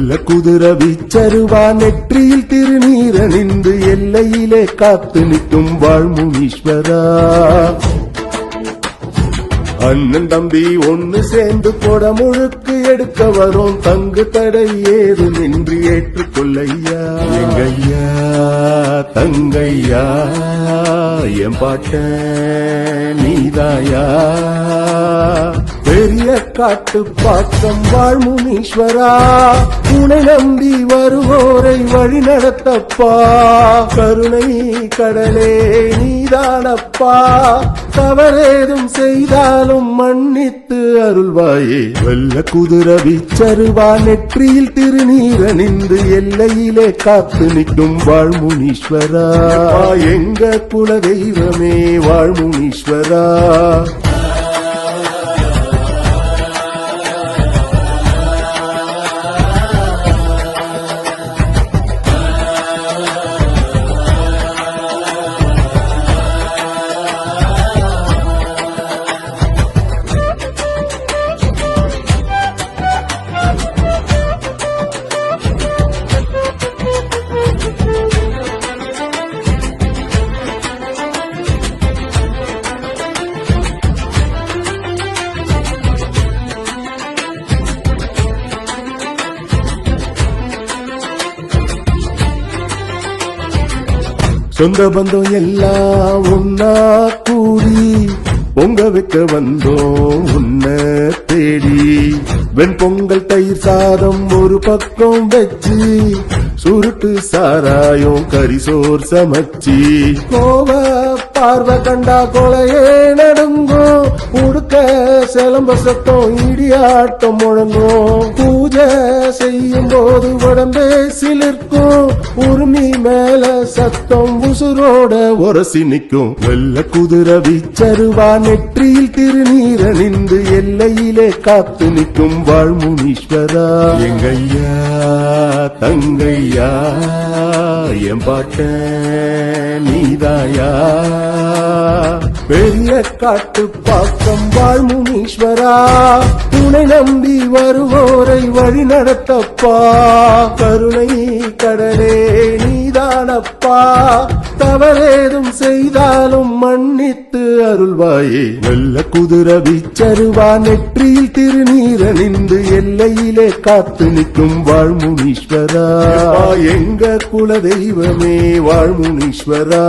வெள்ள குதிரை விச்சருவா நெற்றியில் திருநீரணிந்து எல்லையிலே காத்து நிற்கும் வாழ்முனீஸ்வரா. அண்ணன் தம்பி ஒன்னு சேர்ந்து கொட முழுக்கு எடுக்க வரும் தங்கு தடை ஏது நின்று ஏற்றுக்கொள்ளையா. எங்கையா தங்கையா என் பாட்ட நீதாயா. பெரிய காட்டு பாக்கம் வாழ்முனீஸ்வரா. உனை நம்பி வருவோரை வழி நடத்தப்பா. கருணை கடலே நீதானப்பா. தவறேதும் செய்தாலும் மன்னித்து அருள்வாயே. வெள்ள குதிரை விச்சருவா நெற்றியில் திருநீரணிந்து எல்லையிலே காத்து நிற்கும் வாழ்முனீஸ்வரா. எங்க குல தெய்வமே வாழ்முனீஸ்வரா. சொந்த பந்தம் எல்லாம் ஒன்னா கூடி பொங்க வைக்க வந்தோம் உன்னை தேடி. வெண்பொங்கல் தயிர் சாதம் ஒரு பக்கம் வச்சு சுருட்டு சாராயம் கரிசோர் சமைச்சி. கோவ பார்வை கண்டா கொலையே நடுங்கும். உடுக்க சிலம்ப சத்தம் இடியாட்டம் முழங்கும். பூஜை செய்யும் போது உடம்பே சிலிர்க்கும். உரிமை மேல சத்தம் உசுரோட உரசி நிற்கும். வெள்ள குதிரை விச்சருவா நெற்றியில் திருநீரணிந்து எல்லையிலே காத்து நிற்கும் வாழ்முனீஸ்வரா. எங்கையா தங்கையா என் பாட்ட நீதாயா. பெரிய காட்டு பாக்கம் வாழ்முனீஸ்வரா. உனை நம்பி வருவோரை வழி நடத்தப்பா. கருணை கடலே நீதானப்பா. தவறேதும் செய்தாலும் மன்னித்து அருள்வாயே. வெள்ள குதிரை விச்சருவா நெற்றியில் திருநீரணிந்து எல்லையிலே காத்து நிற்கும் வாழ்முனீஸ்வரா. எங்க குல தெய்வமே வாழ்முனீஸ்வரா.